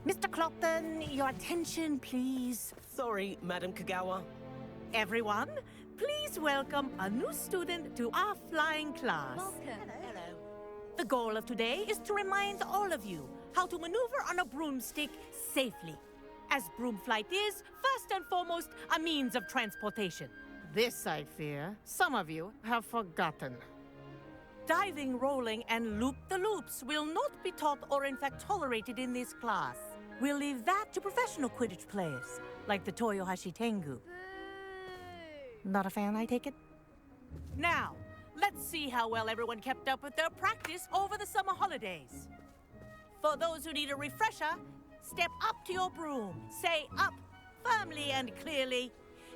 Mr. Clopton, your attention, please. Sorry, Madam Kagawa. Everyone, please welcome a new student to our flying class. Welcome. Hello. The goal of today is to remind all of you how to maneuver on a broomstick safely, as broom flight is, first and foremost, a means of transportation. This, I fear, some of you have forgotten. Diving, rolling, and loop-the-loops will not be taught or in fact tolerated in this class. We'll leave that to professional Quidditch players, like the Toyohashi Tengu. Not a fan, I take it? Now, let's see how well everyone kept up with their practice over the summer holidays. For those who need a refresher, step up to your broom, say up firmly and clearly,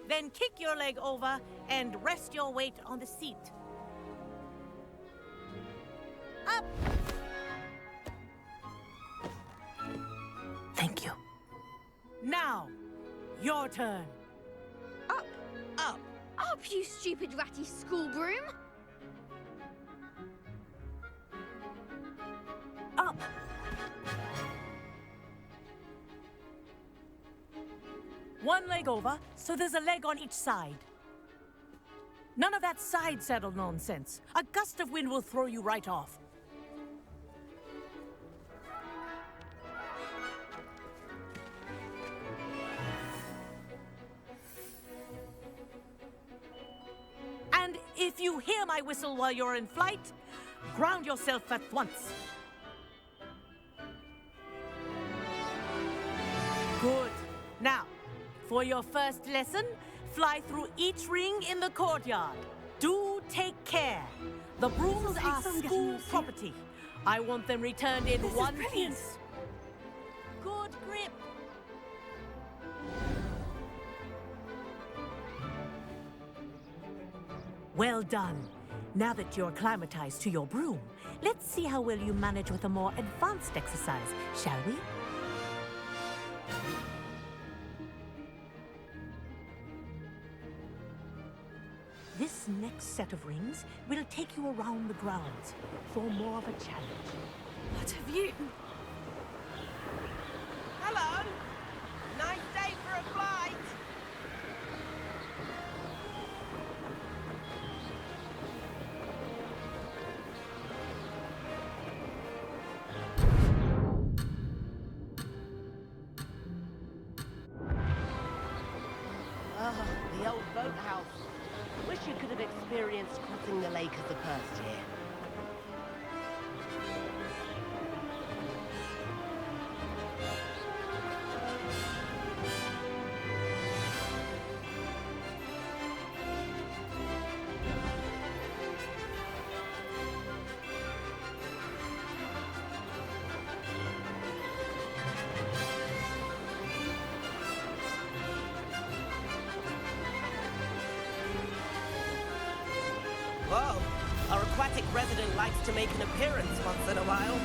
then kick your leg over and rest your weight on the seat. Up! Thank you. Now, your turn. Up. Up. Up, you stupid ratty school broom. Up! One leg over, so there's a leg on each side. None of that side saddle nonsense. A gust of wind will throw you right off. And if you hear my whistle while you're in flight, ground yourself at once. Good. Now, for your first lesson, fly through each ring in the courtyard. Do take care. The brooms are school property. I want them returned in one piece. Good grip. Well done. Now that you're acclimatized to your broom, let's see how well you manage with a more advanced exercise, shall we? This next set of rings will take you around the grounds for more of a challenge. What have you? Hello. Nice day for a flight. The old boathouse. Wish you could have experienced crossing the lake as a first year. Whoa! Our aquatic resident likes to make an appearance once in a while.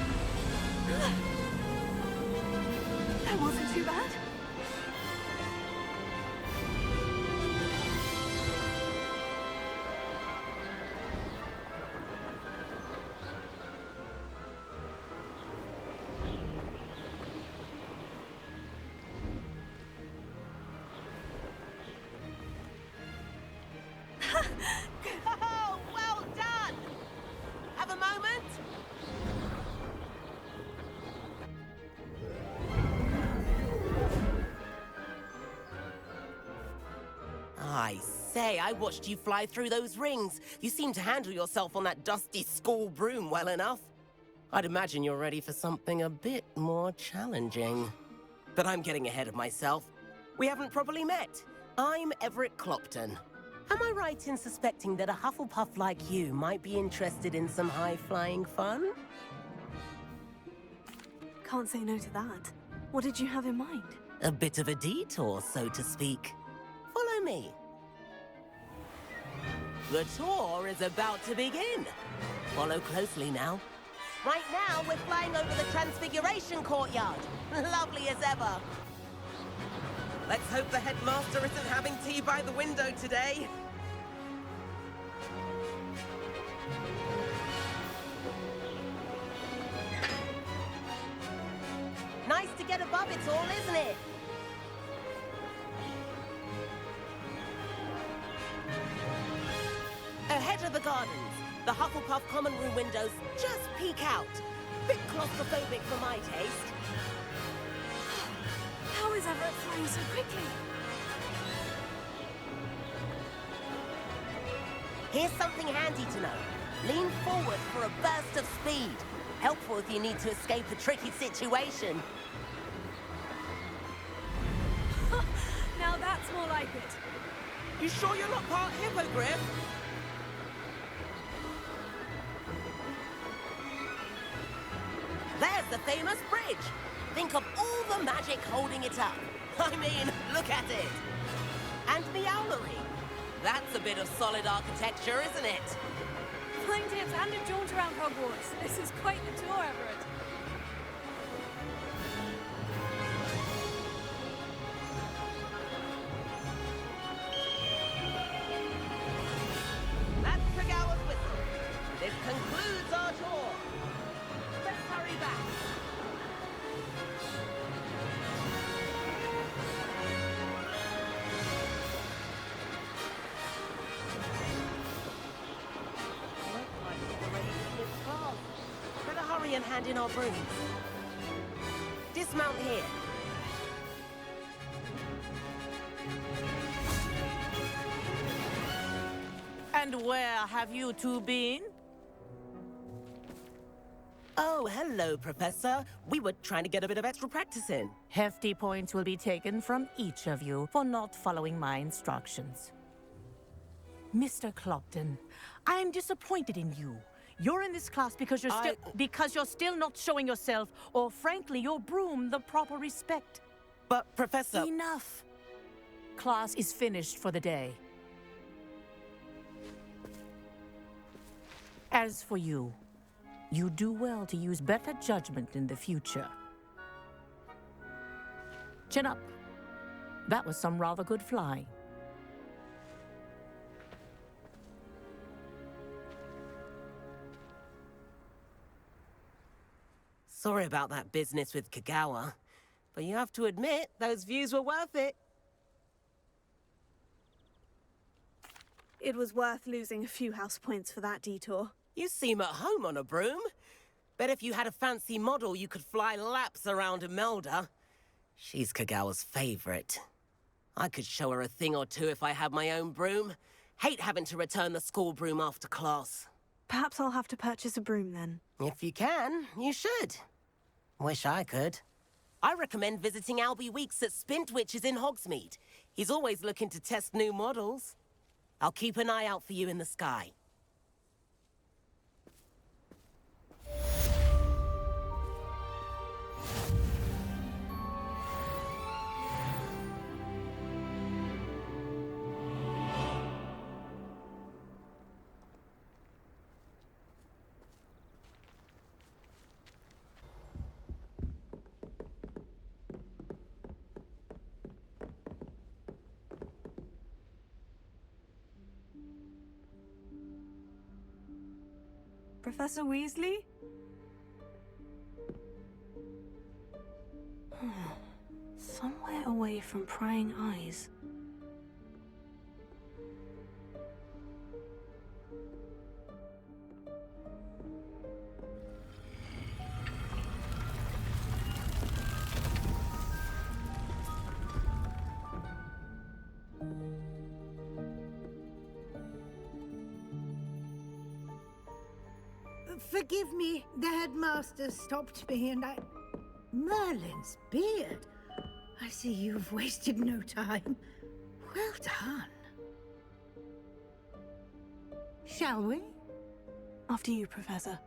That wasn't too bad. Oh, well done! Have a moment? I say, I watched you fly through those rings. You seem to handle yourself on that dusty school broom well enough. I'd imagine you're ready for something a bit more challenging. But I'm getting ahead of myself. We haven't properly met. I'm Everett Clopton. Am I right in suspecting that a Hufflepuff like you might be interested in some high-flying fun? Can't say no to that. What did you have in mind? A bit of a detour, so to speak. Follow me. The tour is about to begin. Follow closely now. Right now, we're flying over the Transfiguration Courtyard. Lovely as ever. Let's hope the headmaster isn't having tea by the window today. Nice to get above it all, isn't it? Ahead of the gardens, the Hufflepuff common room windows just peek out. Bit claustrophobic for my taste. How is Everett flying so quickly? Here's something handy to know. Lean forward for a burst of speed. Helpful if you need to escape a tricky situation. Now that's more like it. You sure you're not part hippogriff? There's the famous bridge. Think of all the magic holding it up. I mean, look at it. And the owlery. That's a bit of solid architecture, isn't it? Flying tips and a jaunt around Hogwarts. This is quite the tour, Everett. That's Kagawa's whistle. This concludes our tour. Let's hurry back. Better hurry and hand in our brooms. Dismount here. And where have you two been? Oh, hello, Professor. We were trying to get a bit of extra practice in. Hefty points will be taken from each of you for not following my instructions. Mr. Clopton, I'm disappointed in you. You're in this class because you're still not showing yourself, or frankly, your broom, the proper respect. But, Professor... Enough. Class is finished for the day. As for you, you do well to use better judgment in the future. Chin up. That was some rather good flying. Sorry about that business with Kagawa, but you have to admit, those views were worth it. It was worth losing a few house points for that detour. You seem at home on a broom. Bet if you had a fancy model, you could fly laps around Imelda. She's Kagawa's favorite. I could show her a thing or two if I had my own broom. Hate having to return the school broom after class. Perhaps I'll have to purchase a broom then. If you can, you should. Wish I could. I recommend visiting Albie Weeks at Spintwitches in Hogsmeade. He's always looking to test new models. I'll keep an eye out for you in the sky. Professor Weasley? Somewhere away from prying eyes. Forgive me, the headmaster stopped me and I... Merlin's beard. I see you've wasted no time. Well done. Shall we? After you, Professor.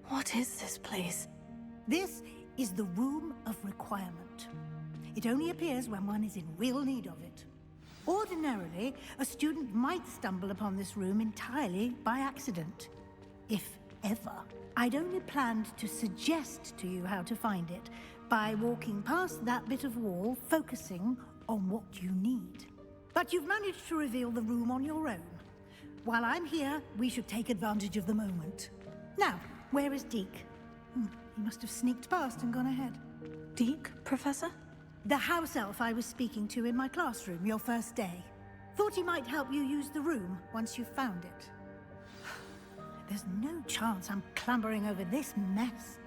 What is this place? This is the Room of Requirement. It only appears when one is in real need of it. Ordinarily, a student might stumble upon this room entirely by accident. If ever. I'd only planned to suggest to you how to find it by walking past that bit of wall, focusing on what you need. But you've managed to reveal the room on your own. While I'm here, we should take advantage of the moment. Now, where is Deke? He must have sneaked past and gone ahead. Deke, Professor? The house elf I was speaking to in my classroom your first day. Thought he might help you use the room once you've found it. There's no chance I'm clambering over this mess.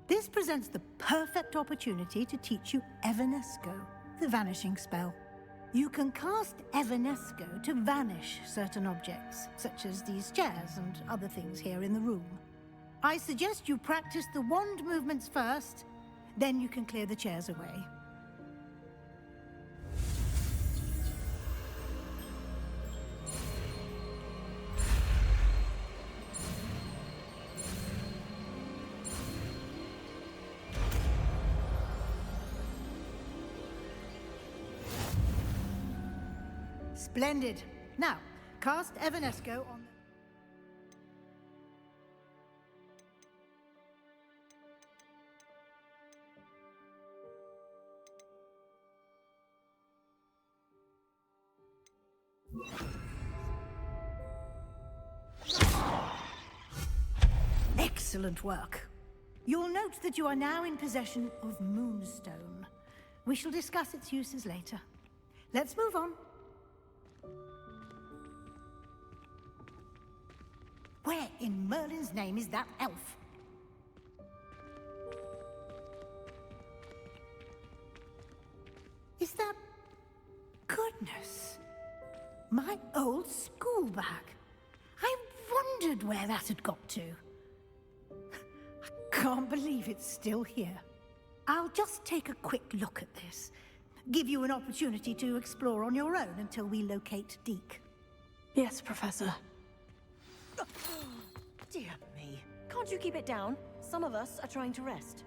This presents the perfect opportunity to teach you Evanesco, the vanishing spell. You can cast Evanesco to vanish certain objects, such as these chairs and other things here in the room. I suggest you practice the wand movements first, then you can clear the chairs away. Splendid. Now, cast Evanesco on... Excellent work. You'll note that you are now in possession of Moonstone. We shall discuss its uses later. Let's move on. Where in Merlin's name is that elf? Is that... Goodness. My old school bag. I wondered where that had got to. I can't believe it's still here. I'll just take a quick look at this. Give you an opportunity to explore on your own until we locate Deke. Yes, Professor. Dear me. Can't you keep it down? Some of us are trying to rest.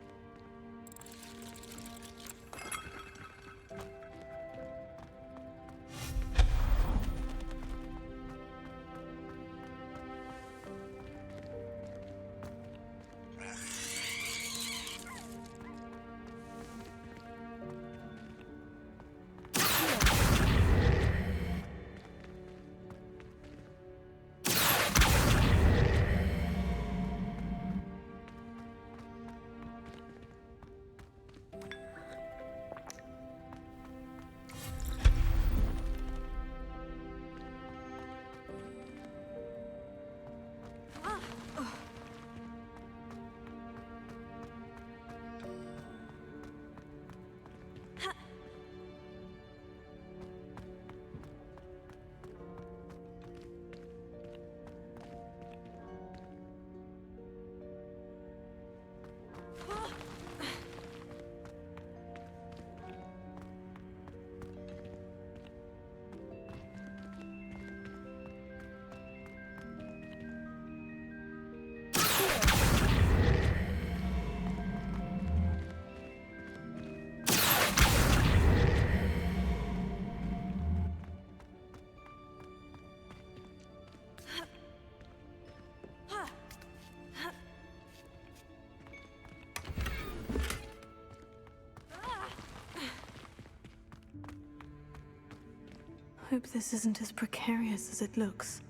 Hope this isn't as precarious as it looks.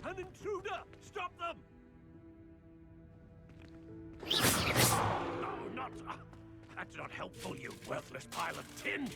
An intruder! Stop them! No, not... that's not helpful, you worthless pile of tin!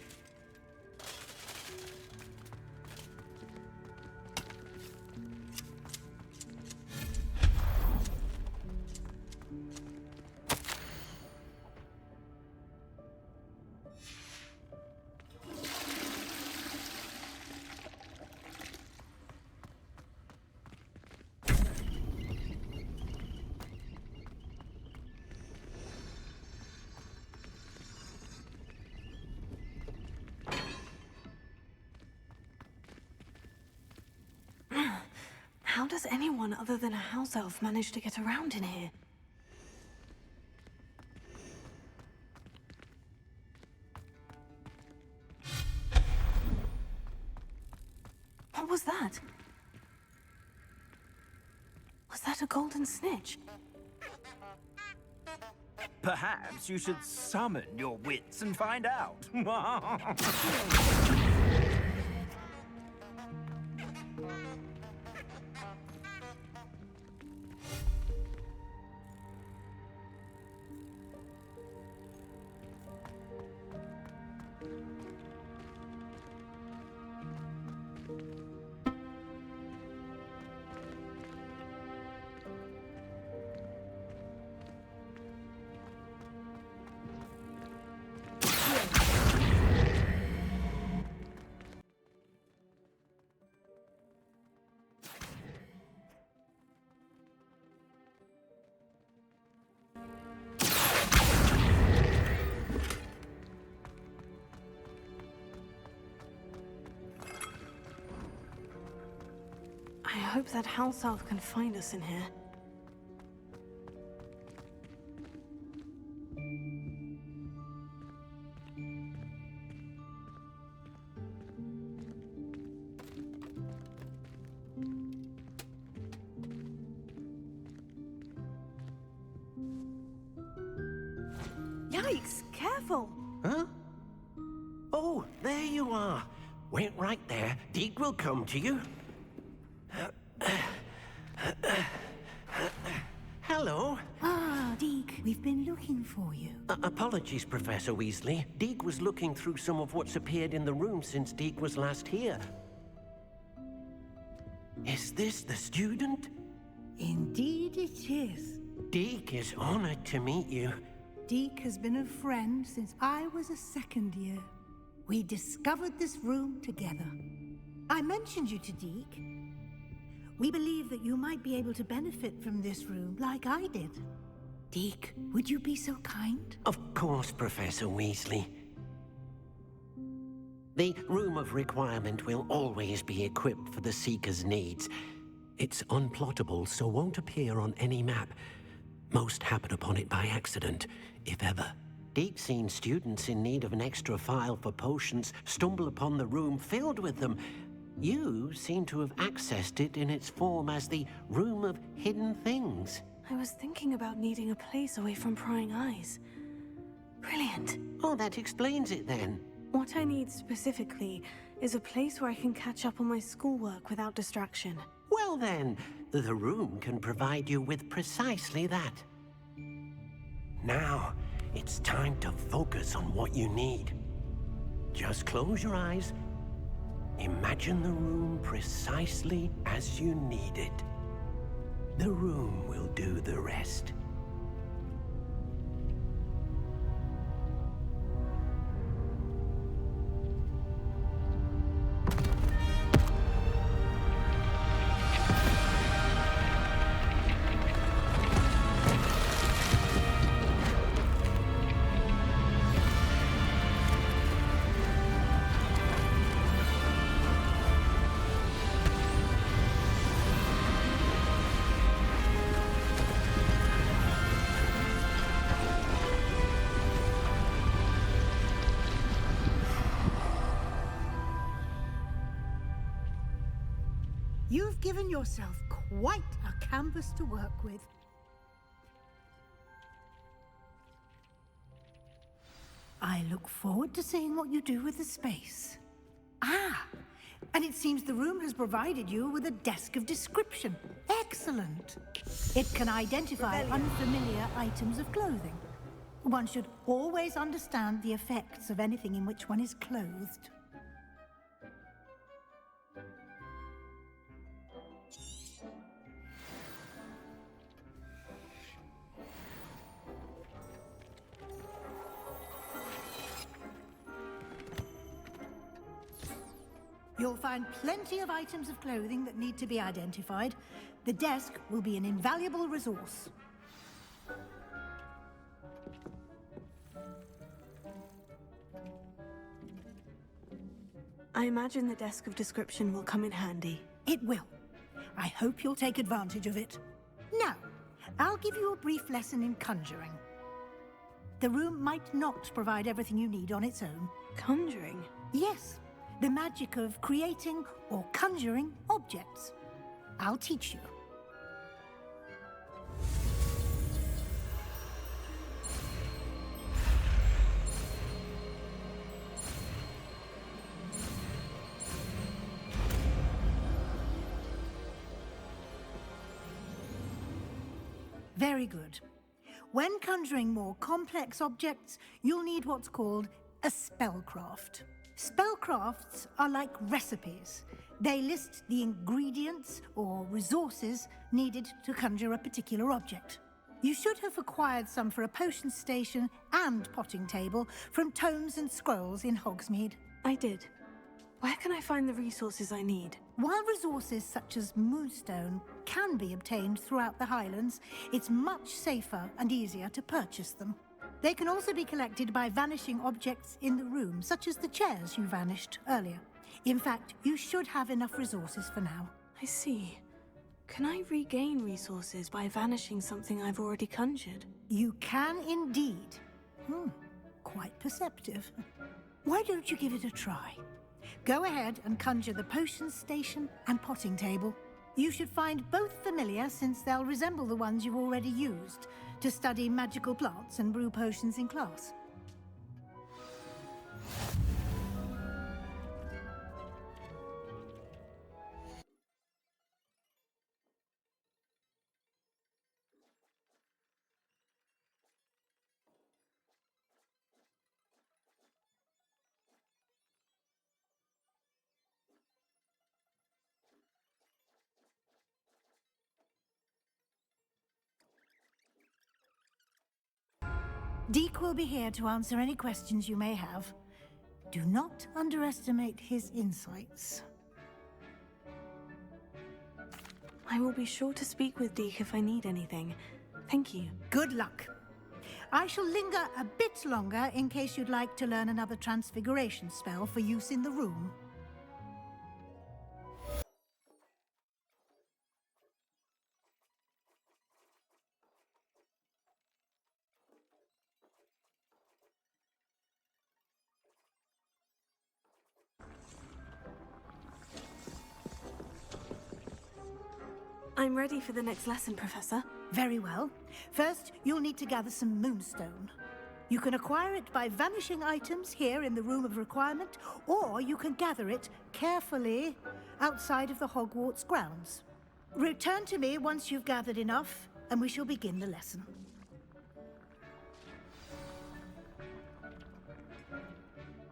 How does anyone other than a house elf manage to get around in here? was that? Was that a golden snitch? Perhaps you should summon your wits and find out. I hope that house elf can find us in here. Yikes! Careful! Huh? Oh, there you are. Wait right there. Deke will come to you. Hello. Ah, Deke, we've been looking for you. Apologies, Professor Weasley. Deke was looking through some of what's appeared in the room since Deke was last here. Is this the student? Indeed it is. Deke is honored to meet you. Deke has been a friend since I was a second year. We discovered this room together. I mentioned you to Deke. We believe that you might be able to benefit from this room like I did. Deke, would you be so kind? Of course, Professor Weasley. The Room of Requirement will always be equipped for the Seeker's needs. It's unplottable, so won't appear on any map. Most happen upon it by accident, if ever. Deke's seen students in need of an extra file for potions stumble upon the room filled with them. You seem to have accessed it in its form as the Room of Hidden Things. I was thinking about needing a place away from prying eyes. Brilliant. Oh, that explains it then. What I need specifically is a place where I can catch up on my schoolwork without distraction. Well then, the room can provide you with precisely that. Now, it's time to focus on what you need. Just close your eyes. Imagine the room precisely as you need it. The room will do the rest. You've given yourself quite a canvas to work with. I look forward to seeing what you do with the space. Ah, and it seems the room has provided you with a desk of description. Excellent. It can identify unfamiliar items of clothing. One should always understand the effects of anything in which one is clothed. You'll find plenty of items of clothing that need to be identified. The desk will be an invaluable resource. I imagine the desk of description will come in handy. It will. I hope you'll take advantage of it. Now, I'll give you a brief lesson in conjuring. The room might not provide everything you need on its own. Conjuring? Yes. the magic of creating or conjuring objects. I'll teach you. Very good. When conjuring more complex objects, you'll need what's called a spellcraft. Spellcrafts are like recipes. They list the ingredients or resources needed to conjure a particular object. You should have acquired some for a potion station and potting table from tomes and scrolls in Hogsmeade. I did. Where can I find the resources I need? While resources such as moonstone can be obtained throughout the Highlands, it's much safer and easier to purchase them. They can also be collected by vanishing objects in the room, such as the chairs you vanished earlier. In fact, you should have enough resources for now. I see. Can I regain resources by vanishing something I've already conjured? You can indeed. Quite perceptive. Why don't you give it a try? Go ahead and conjure the potion station and potting table. You should find both familiar, since they'll resemble the ones you've already used to study magical plants and brew potions in class. Deke will be here to answer any questions you may have. Do not underestimate his insights. I will be sure to speak with Deke if I need anything. Thank you. Good luck. I shall linger a bit longer in case you'd like to learn another transfiguration spell for use in the room. I'm ready for the next lesson, Professor. Very well. First, you'll need to gather some moonstone. You can acquire it by vanishing items here in the Room of Requirement, or you can gather it carefully outside of the Hogwarts grounds. Return to me once you've gathered enough, and we shall begin the lesson.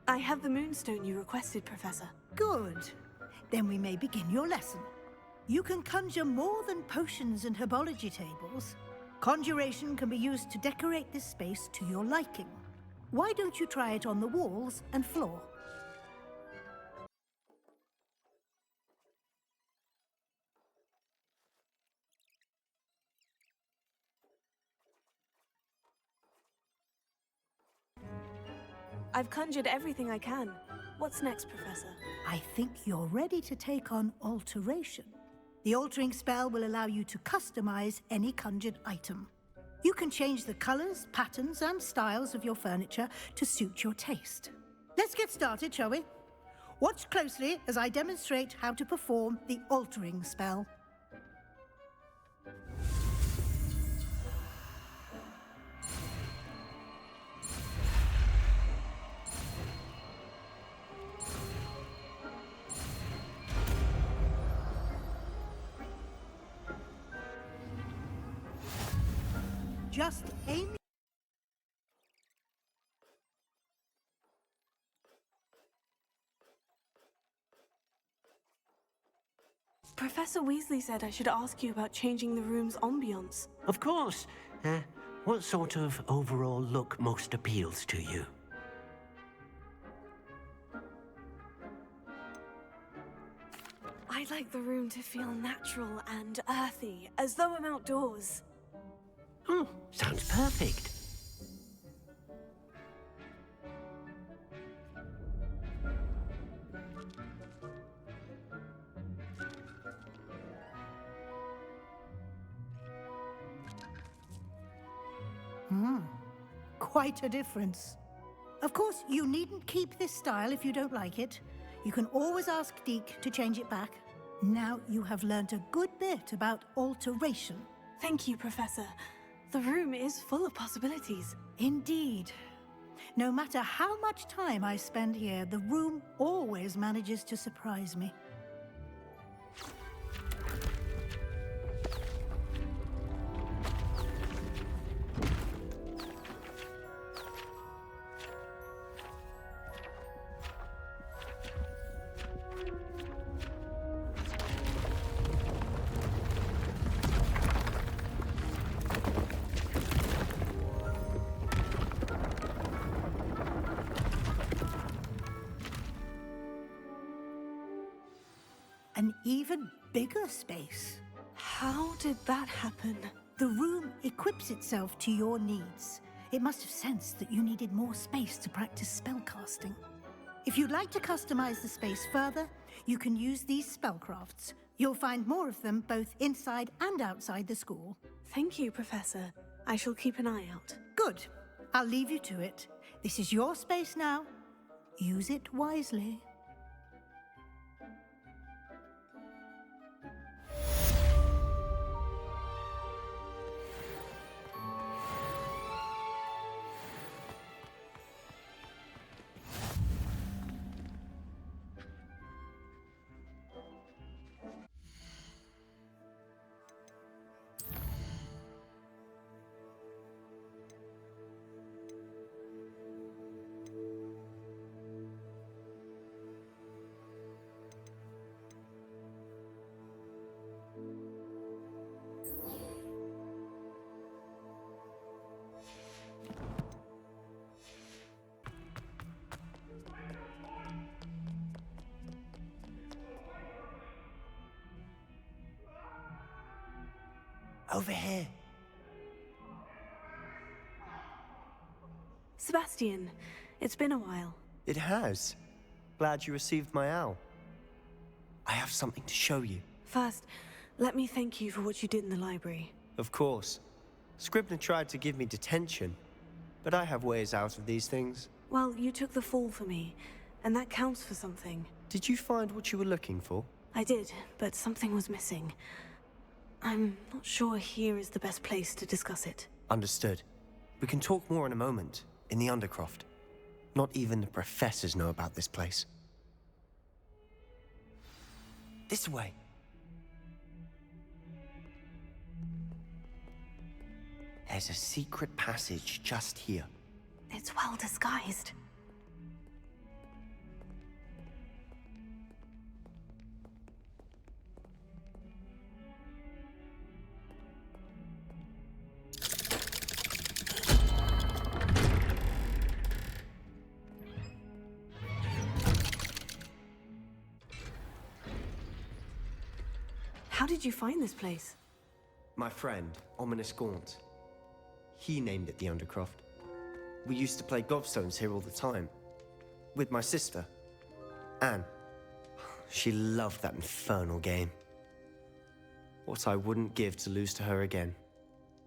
I have the moonstone you requested, Professor. Good. Then we may begin your lesson. You can conjure more than potions and herbology tables. Conjuration can be used to decorate this space to your liking. Why don't you try it on the walls and floor? I've conjured everything I can. What's next, Professor? I think you're ready to take on alteration. The altering spell will allow you to customize any conjured item. You can change the colors, patterns, and styles of your furniture to suit your taste. Let's get started, shall we? Watch closely as I demonstrate how to perform the altering spell. Just aim. Professor Weasley said I should ask you about changing the room's ambience. Of course. What sort of overall look most appeals to you? I'd like the room to feel natural and earthy, as though I'm outdoors. Oh, sounds perfect. Quite a difference. Of course, you needn't keep this style if you don't like it. You can always ask Deke to change it back. Now you have learned a good bit about alteration. Thank you, Professor. The room is full of possibilities. Indeed. No matter how much time I spend here, the room always manages to surprise me. An even bigger space. How did that happen? The room equips itself to your needs. It must have sensed that you needed more space to practice spellcasting. If you'd like to customize the space further, you can use these spellcrafts. You'll find more of them both inside and outside the school. Thank you, Professor. I shall keep an eye out. Good. I'll leave you to it. This is your space now. Use it wisely. Over here. Sebastian, it's been a while. It has. Glad you received my owl. I have something to show you. First, let me thank you for what you did in the library. Of course. Scribner tried to give me detention, but I have ways out of these things. Well, you took the fall for me, and that counts for something. Did you find what you were looking for? I did, but something was missing. I'm not sure here is the best place to discuss it. Understood. We can talk more in a moment, in the Undercroft. Not even the professors know about this place. This way. There's a secret passage just here. It's well disguised. How did you find this place? My friend, Ominous Gaunt. He named it the Undercroft. We used to play gobstones here all the time. With my sister, Anne. She loved that infernal game. What I wouldn't give to lose to her again.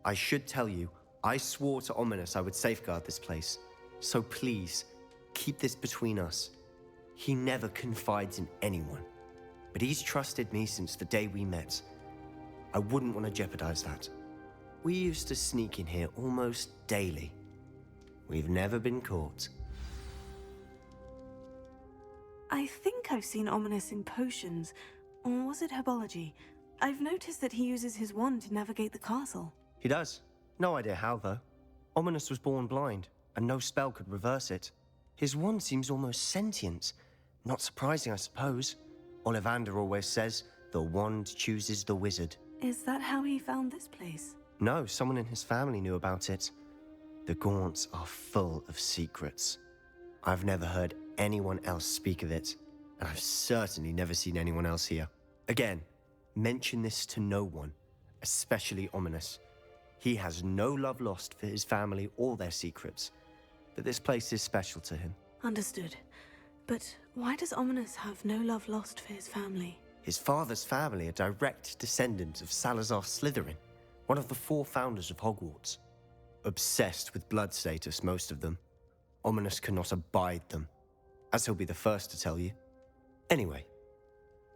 I should tell you, I swore to Ominous I would safeguard this place. So please, keep this between us. He never confides in anyone. But he's trusted me since the day we met. I wouldn't want to jeopardize that. We used to sneak in here almost daily. We've never been caught. I think I've seen Ominous in potions. Or was it herbology? I've noticed that he uses his wand to navigate the castle. He does. No idea how, though. Ominous was born blind, and no spell could reverse it. His wand seems almost sentient. Not surprising, I suppose. Ollivander always says, the wand chooses the wizard. Is that how he found this place? No, someone in his family knew about it. The Gaunts are full of secrets. I've never heard anyone else speak of it, and I've certainly never seen anyone else here. Again, mention this to no one, especially Ominous. He has no love lost for his family or their secrets, but this place is special to him. Understood. But why does Ominous have no love lost for his family? His father's family are direct descendants of Salazar Slytherin, one of the 4 founders of Hogwarts. Obsessed with blood status, most of them. Ominous cannot abide them, as he'll be the first to tell you. Anyway,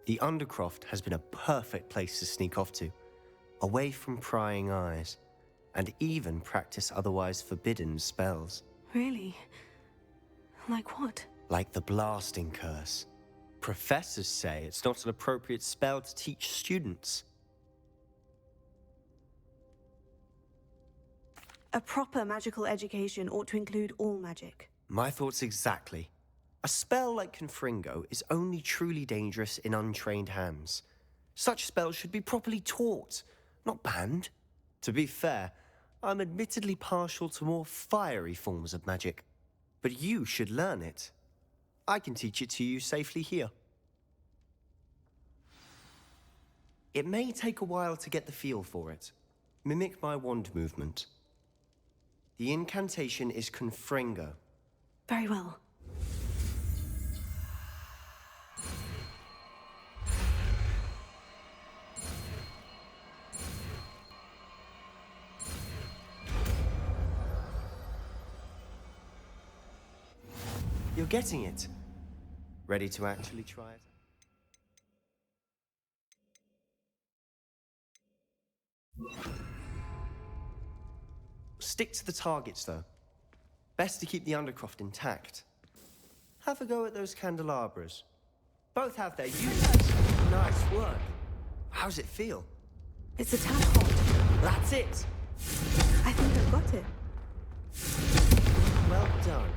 the Undercroft has been a perfect place to sneak off to, away from prying eyes, and even practice otherwise forbidden spells. Really? Like what? Like the blasting curse. Professors say it's not an appropriate spell to teach students. A proper magical education ought to include all magic. My thoughts exactly. A spell like Confringo is only truly dangerous in untrained hands. Such spells should be properly taught, not banned. To be fair, I'm admittedly partial to more fiery forms of magic. But you should learn it. I can teach it to you safely here. It may take a while to get the feel for it. Mimic my wand movement. The incantation is Confringo. Very well. You're getting it. Ready to actually try it? Stick to the targets, though. Best to keep the Undercroft intact. Have a go at those candelabras. Both have their uses. Nice work. How's it feel? It's a tad hot. That's it. I think I've got it. Well done.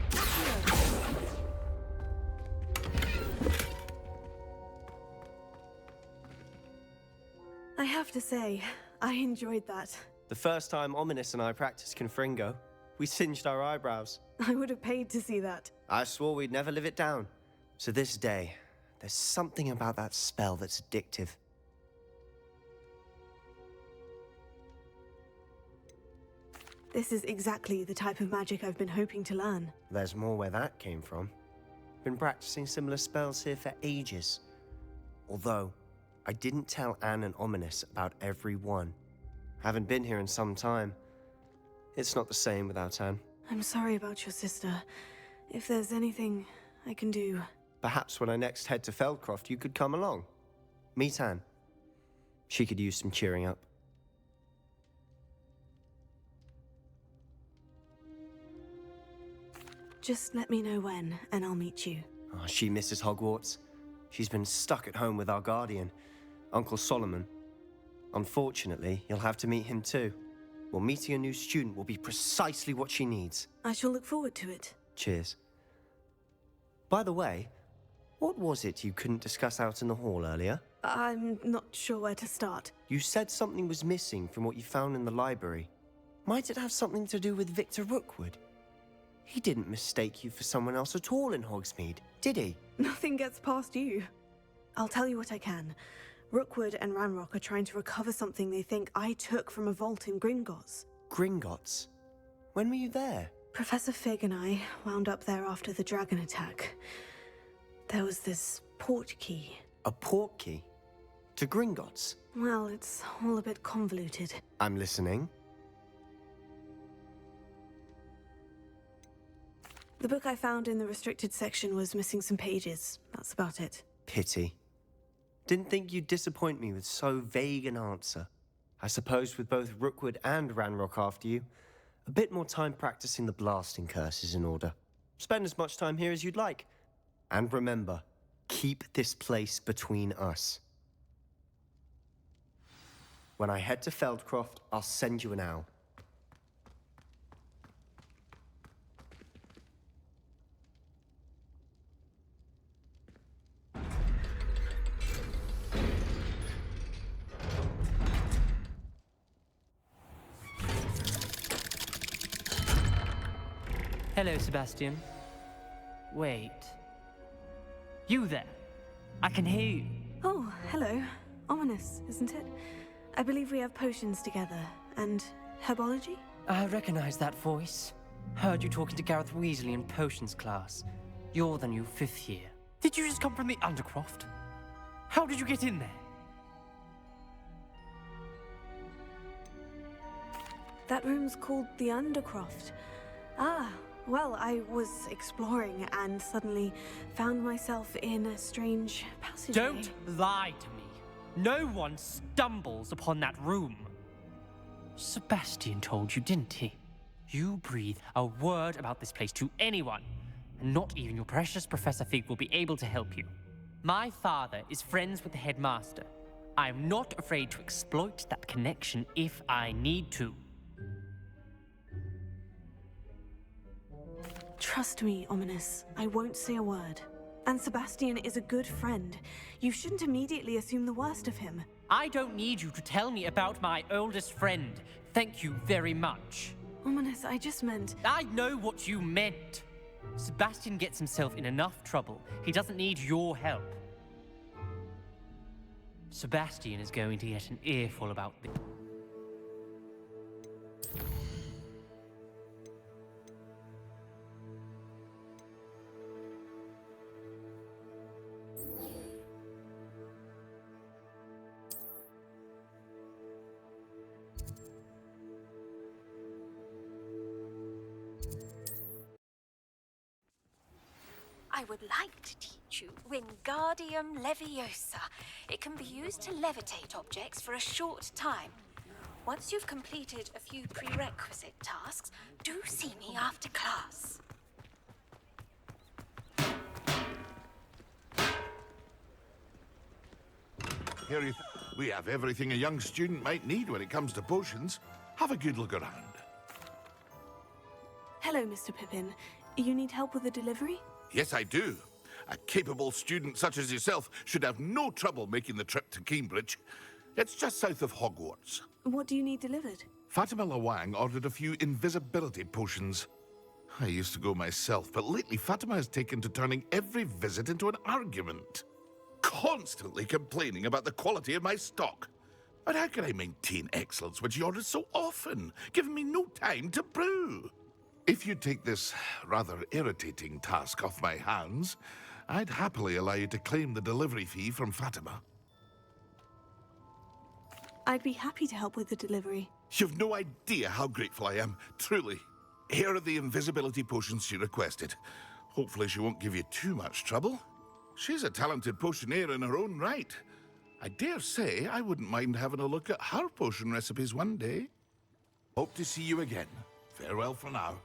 I have to say, I enjoyed that. The first time Ominous and I practiced Confringo, we singed our eyebrows. I would have paid to see that. I swore we'd never live it down. To this day, there's something about that spell that's addictive. This is exactly the type of magic I've been hoping to learn. There's more where that came from. Been practicing similar spells here for ages. Although, I didn't tell Anne and Ominous about every one. Haven't been here in some time. It's not the same without Anne. I'm sorry about your sister. If there's anything I can do... Perhaps when I next head to Feldcroft, you could come along. Meet Anne. She could use some cheering up. Just let me know when, and I'll meet you. Oh, she misses Hogwarts. She's been stuck at home with our guardian, Uncle Solomon. Unfortunately, you'll have to meet him too. Well, meeting a new student will be precisely what she needs. I shall look forward to it. Cheers. By the way, what was it you couldn't discuss out in the hall earlier? I'm not sure where to start. You said something was missing from what you found in the library. Might it have something to do with Victor Rookwood? He didn't mistake you for someone else at all in Hogsmeade, did he? Nothing gets past you. I'll tell you what I can. Rookwood and Ranrock are trying to recover something they think I took from a vault in Gringotts. Gringotts? When were you there? Professor Fig and I wound up there after the dragon attack. There was this port key. A port key? To Gringotts? Well, it's all a bit convoluted. I'm listening. The book I found in the restricted section was missing some pages. That's about it. Pity. Didn't think you'd disappoint me with so vague an answer. I suppose with both Rookwood and Ranrock after you, a bit more time practicing the blasting curse is in order. Spend as much time here as you'd like. And remember, keep this place between us. When I head to Feldcroft, I'll send you an owl. Hello, Sebastian. Wait. You there? I can hear you. Oh, hello. Ominous, isn't it? I believe we have potions together. And herbology? I recognize that voice. Heard you talking to Gareth Weasley in potions class. You're the new 5th year. Did you just come from the Undercroft? How did you get in there? That room's called the Undercroft. Ah, Well, I was exploring and suddenly found myself in a strange passageway. Don't lie to me. No one stumbles upon that room. Sebastian told you, didn't he? You breathe a word about this place to anyone, and not even your precious Professor Fig will be able to help you. My father is friends with the headmaster. I am not afraid to exploit that connection if I need to. Trust me, Ominous. I won't say a word. And Sebastian is a good friend. You shouldn't immediately assume the worst of him. I don't need you to tell me about my oldest friend. Thank you very much. Ominous, I just meant... I know what you meant. Sebastian gets himself in enough trouble. He doesn't need your help. Sebastian is going to get an earful about this. I would like to teach you Wingardium Leviosa. It can be used to levitate objects for a short time. Once you've completed a few prerequisite tasks, do see me after class. Here we have everything a young student might need when it comes to potions. Have a good look around. Hello, Mr. Pippin. You need help with the delivery? Yes, I do. A capable student such as yourself should have no trouble making the trip to Cambridge. It's just south of Hogwarts. What do you need delivered? Fatima Lawang ordered a few invisibility potions. I used to go myself, but lately Fatima has taken to turning every visit into an argument. Constantly complaining about the quality of my stock. But how can I maintain excellence when she orders so often, giving me no time to brew? If you take this rather irritating task off my hands, I'd happily allow you to claim the delivery fee from Fatima. I'd be happy to help with the delivery. You've no idea how grateful I am, truly. Here are the invisibility potions she requested. Hopefully she won't give you too much trouble. She's a talented potioneer in her own right. I dare say I wouldn't mind having a look at her potion recipes one day. Hope to see you again. Farewell for now.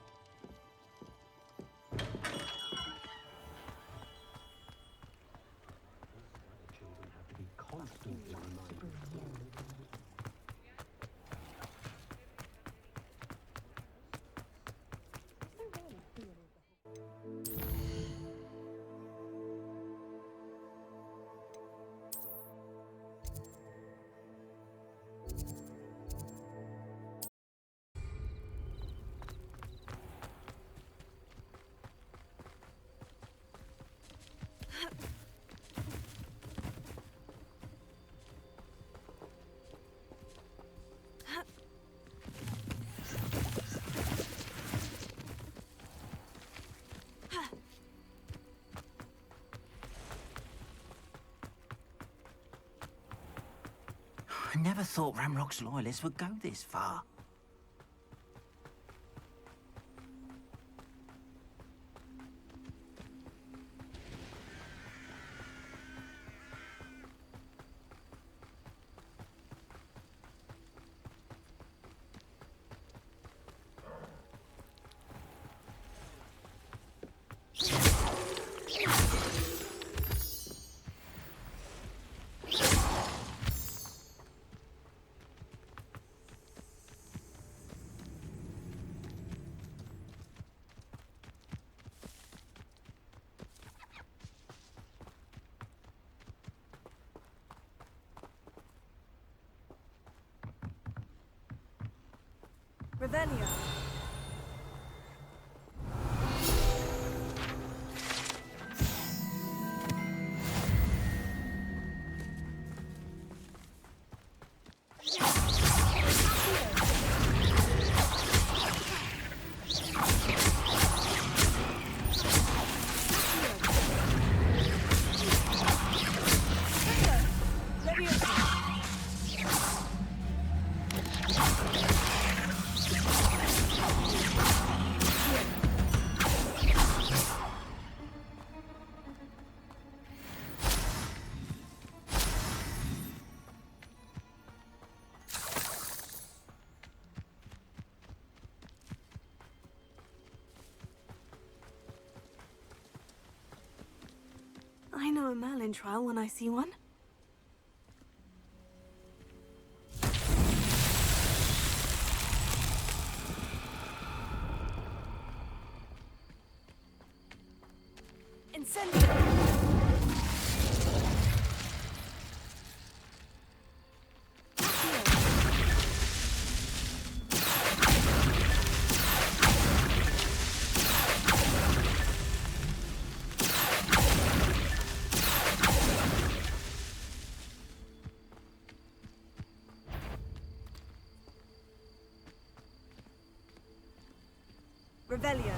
I never thought Ramrock's loyalists would go this far. Revelio. know a Merlin trial when I see one. Incendio! Revelio.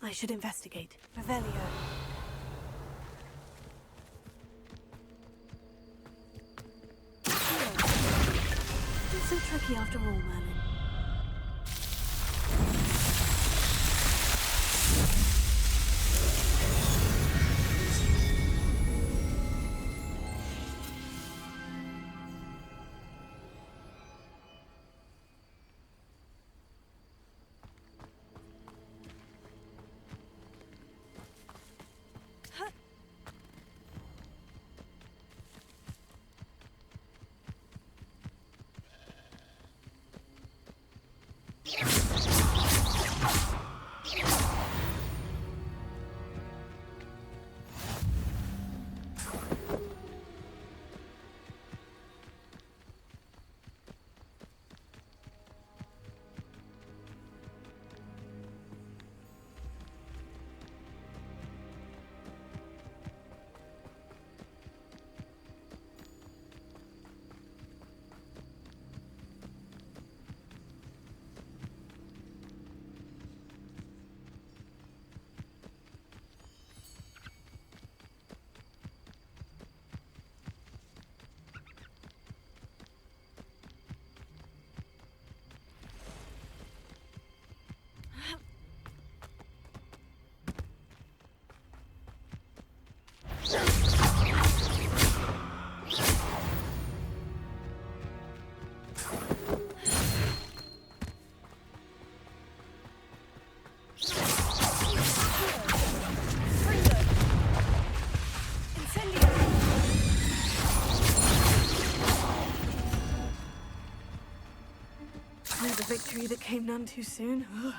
I should investigate. Revelio. Not so tricky after all, Merlin. Another victory that came none too soon. Ugh.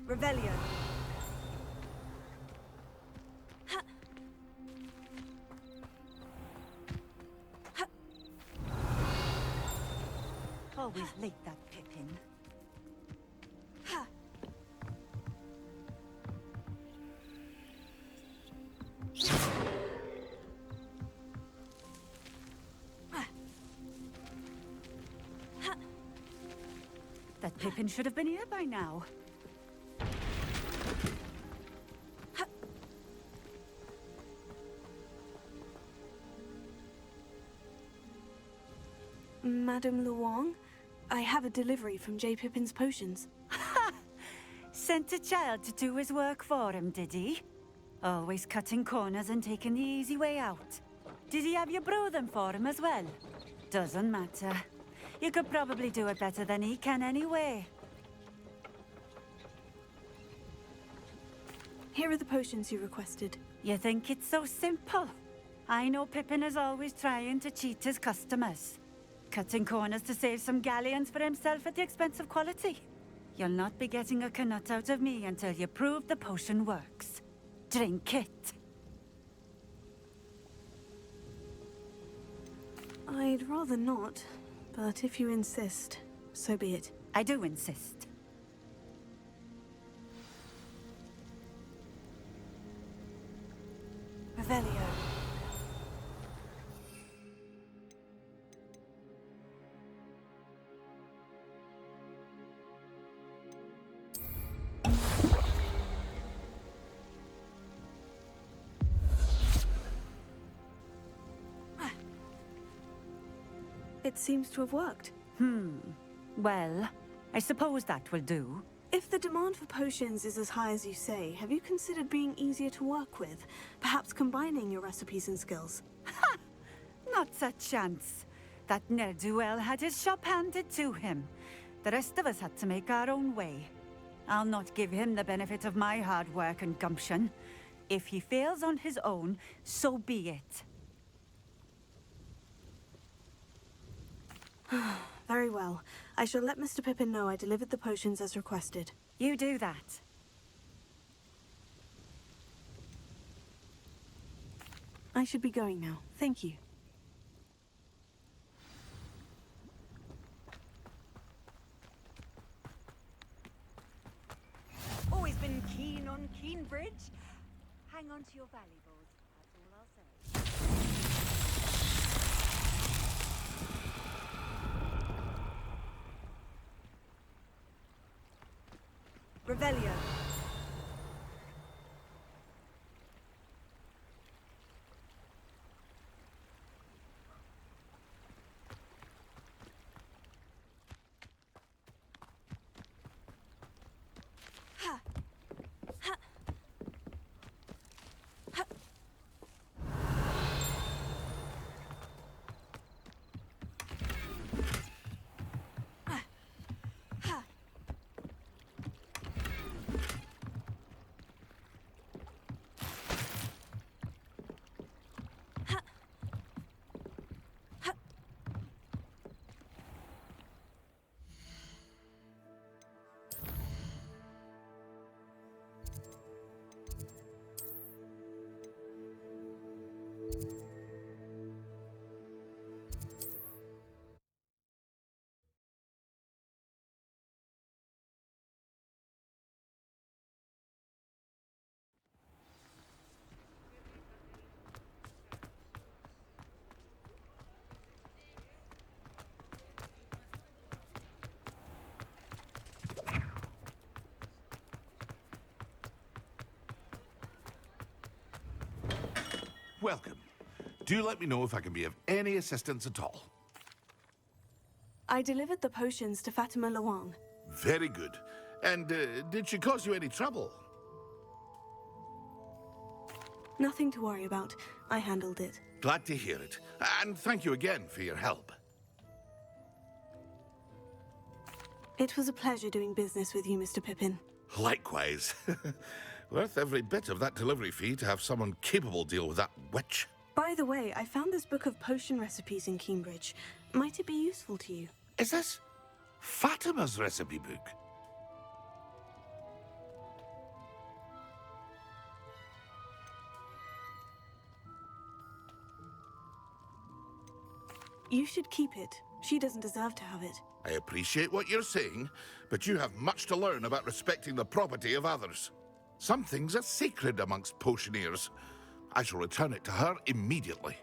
Revelio. Always late, that Pippin. That Pippin should have been here by now. Madame Luong, I have a delivery from J. Pippin's potions. Sent a child to do his work for him, did he? Always cutting corners and taking the easy way out. Did he have you brew them for him as well? Doesn't matter. You could probably do it better than he can anyway. Here are the potions you requested. You think it's so simple? I know Pippin is always trying to cheat his customers. Cutting corners to save some galleons for himself at the expense of quality. You'll not be getting a canut out of me until you prove the potion works. Drink it. I'd rather not, but if you insist, so be it. I do insist. Revelio. It seems to have worked. Well, I suppose that will do. If the demand for potions is as high as you say, have you considered being easier to work with? Perhaps combining your recipes and skills? Ha! Not a chance. That ne'er-do-well had his shop handed to him. The rest of us had to make our own way. I'll not give him the benefit of my hard work and gumption. If he fails on his own, so be it. Very well. I shall let Mr. Pippin know I delivered the potions as requested. You do that. I should be going now. Thank you. Always been keen on Keenbridge. Hang on to your valuables. That's all I'll say. Revelio. Welcome. Do let me know if I can be of any assistance at all. I delivered the potions to Fatima Luong. Very good. And did she cause you any trouble? Nothing to worry about. I handled it. Glad to hear it. And thank you again for your help. It was a pleasure doing business with you, Mr. Pippin. Likewise. Worth every bit of that delivery fee to have someone capable deal with that witch. By the way, I found this book of potion recipes in Cambridge. Might it be useful to you? Is this Fatima's recipe book? You should keep it. She doesn't deserve to have it. I appreciate what you're saying, but you have much to learn about respecting the property of others. Some things are sacred amongst potioneers. I shall return it to her immediately.